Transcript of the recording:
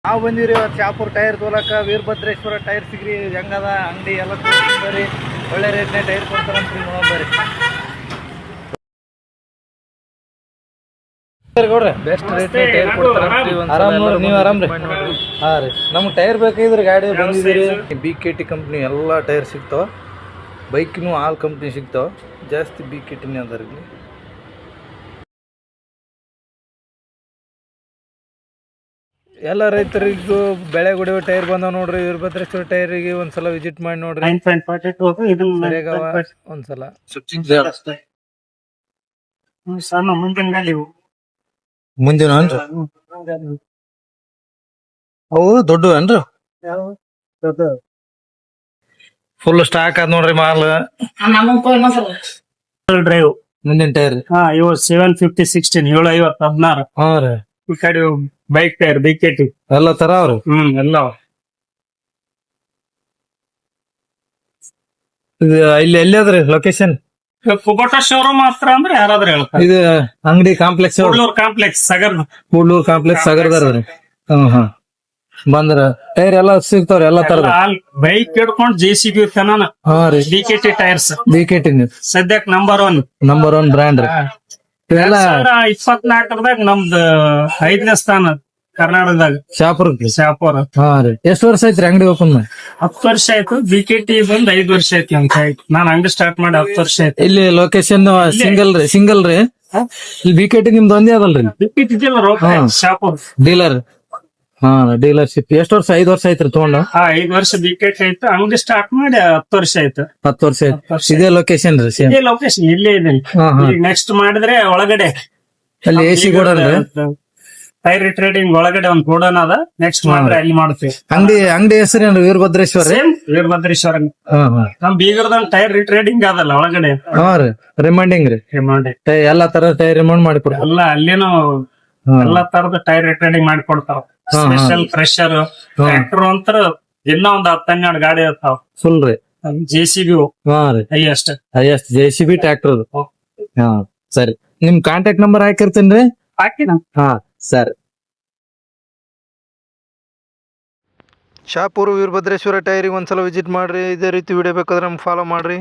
ನಾವು ಬಂದಿವ್ರಿ ಇವತ್ತು Shahpur tyre ತೋಲಕ Veerabhadreshwara tyre ಸಿಗ್ರಿ ಹೆಂಗದ ಅಂಗಡಿ ಎಲ್ಲ ಬರ್ರಿ ಒಳ್ಳೆ ರೇಟ್ನಾಗ ಟೈರ್ ಕೊಡ್ತಾರಂತ್ರಿ ನೋಡ್ಬರ್ರಿ ಗೌಡ್ರೆ ಬೆಸ್ಟ್ ರೇಟ್ನಾಗ ಟೈರ್ ಕೊಡ್ತಾರಂತ್ರಿ. ಆರಾಮ್ ನೋಡ್ರಿ, ನೀವು ಆರಾಮ್ ರೀ? ಹಾಂ ರೀ, ನಮ್ಗೆ ಟೈರ್ ಬೇಕಾಗಿದ್ರಿ ಗಾಡಿ ಬಂದಿದ್ದೀರಿ. BKT ಕಂಪ್ನಿ ಎಲ್ಲ ಟೈರ್ ಸಿಗ್ತಾವ, ಬೈಕ್ನು ಆಲ್ ಕಂಪ್ನಿ ಸಿಗ್ತಾವ, ಜಾಸ್ತಿ BKTನೇ ಅದ ರೀ. ಎಲ್ಲ ರೈತರಿಗೂ ಬೆಳೆ ಹೊಡೆಯೋ ಟೈರ್ ಬಂದಾವ ನೋಡ್ರಿ. ವೀರಭದ್ರೇಶ್ವರ ಟೈರಿಗೆ ಒಂದ್ಸಲ ವಿಸಿಟ್ ಮಾಡಿ ನೋಡ್ರಿ. ಒಂದ್ಸಲ ಮುಂದಿನ ಅವು ದೊಡ್ಡವೇನ್ರಿ? ಫುಲ್ ಸ್ಟಾಕ್ ಅದ ನೋಡ್ರಿ ಮಾಲ್. ಡ್ರೈವ್ ಮುಂದಿನ ಟೈರ್ ಇವು 750 16 750 16. ಹಾ ರೀ. ಈ ಕಡೆ ಬೈಕ್ ಟೈರ್ BKT ಎಲ್ಲ ತರ ಅವ್ರಿ. ಎಲ್ಲ ಇದು ಇಲ್ಲಿ ಎಲ್ಲಿ ಅದ್ರಿ ಲೊಕೇಶನ್? ಕುಬೋಟ ಶೋರೂಮ್ ಹತ್ರ ಅಂದ್ರೆ ಯಾರಾದ್ರೂ ಹೇಳ್ತಾರೆ. ಇದು ಅಂಗಡಿ complex Kudlur complex Sagar Kudlur complex ಸಗರ್ದಾರ್ರಿ. ಹಾ ಬಂದ್ರ ಟೈರ್ ಎಲ್ಲ ಸಿಗ್ತಾವ್ರಿ ಎಲ್ಲ ತರದ. ಬೈಕ್ ಹಿಡ್ಕೊಂಡು JCB ತನಾನ. ಹಾ ರೀ. BKT ಟೈರ್ಸ್ BKT ಸದ್ಯಕ್ ನಂಬರ್ 1 ಬ್ರ್ಯಾಂಡ್ ರೀ. ಇವೆಲ್ಲ 24ದಾಗ ನಮ್ದು 5ನೇ ಸ್ಥಾನ ಕರ್ನಾಟಕದಾಗ ಶಾಪುರ್. ಹಾ ರೀ. ಎಷ್ಟು ವರ್ಷ ಐತ್ರಿ ಅಂಗಡಿ ಓಪನ್ ಮಾಡಿ? 10 ವರ್ಷ ಆಯ್ತು. BKT ಬಂದ್ 5 ವರ್ಷ ಐತಿ ಅಂತ ಆಯ್ತು. ನಾನ್ ಅಂಗಡಿ ಸ್ಟಾರ್ಟ್ ಮಾಡಿ 10 ವರ್ಷ ಆಯ್ತು. ಇಲ್ಲಿ ಲೊಕೇಶನ್ ಸಿಂಗಲ್ ರೀ. ಇಲ್ಲಿ BKT ನಿಮ್ದು ಒಂದೇ ಅದಲ್ರಿ? BKT Shahapur dealer. ಹಾ ಡೀಲರ್ಶಿಪ್. ಎಷ್ಟು ವರ್ಷ? 5 ವರ್ಷ ಐತ್ರಿ ತಗೊಂಡು? 5 ವರ್ಷ BKT ಆಯ್ತು. ಅಂಗಡಿ ಸ್ಟಾರ್ಟ್ ಮಾಡಿ 10 ವರ್ಷ ಆಯ್ತು. 10 ವರ್ಷ ಆಯ್ತು. ಇದೇ ಲೊಕೇಶನ್ ರೀ? ಇದೇ ಲೊಕೇಶನ್ ಇಲ್ಲೇ ಇದೆ. ನೆಕ್ಸ್ಟ್ ಮಾಡಿದ್ರೆ ಒಳಗಡೆ ಅಲ್ಲಿ AC ಗೋಡನ್ ರೀ. ಟೈರ್ ಟ್ರೇಡಿಂಗ್ ಒಳಗಡೆ ಒಂದ್ ಗೋಡನ್ ಅದ. ನೆಕ್ಸ್ಟ್ ಮಾಡಿದ್ರೆ ಅಲ್ಲಿ ಮಾಡ್ತೀವಿ. ಅಂಗಡಿ ಹೆಸರೇನು? ವೀರಭದ್ರೇಶ್ವರ. ವೀರಭದ್ರೇಶ್ವರ ನಮ್ ಬೀಗರ್ದ ಟೈರ್ ಟ್ರೇಡಿಂಗ್ ಅದಲ್ಲ ಒಳಗಡೆ. ಹಾ ರೀ. ರಿಮೈಂಡಿಂಗ್ ರೀ. ಎಲ್ಲಾ ತರ ಟೈರ್ ರಿಮೈಂಡ್ ಮಾಡಿ ಎಲ್ಲ ಅಲ್ಲೇನು ಎಲ್ಲಾ ತರದ ಟೈರ್ ಟ್ರೇಡಿಂಗ್ ಮಾಡಿ ಕೊಡ್ತಾರ. ಸ್ಪೆಷಲ್ ಫ್ರೆಶರ್ ಟ್ರ್ಯಾಕ್ಟರ್ ಅಂತ ದಿನ ಒಂದ್ 10-12 ಗಾಡಿ ಇರ್ತಾವ. ಫುಲ್ ರೀ. JCB. ಹಾ ರೀ. Highest JCB tractor. ಹಾ ಸರಿ. ನಿಮ್ ಕಾಂಟ್ಯಾಕ್ಟ್ ನಂಬರ್ ಹಾಕಿರ್ತೇನ್ರಿ. ಹಾಕಿನ. ಹಾ ಸರಿ. ಶಾಪುರ್ ವೀರಭದ್ರೇಶ್ವರ ಟೈರಿಗೆ ಒಂದ್ಸಲ ವಿಸಿಟ್ ಮಾಡ್ರಿ. ಇದೇ ರೀತಿ ವಿಡಿಯೋ ಬೇಕಾದ್ರೆ ನಮ್ಗೆ ಫಾಲೋ ಮಾಡ್ರಿ.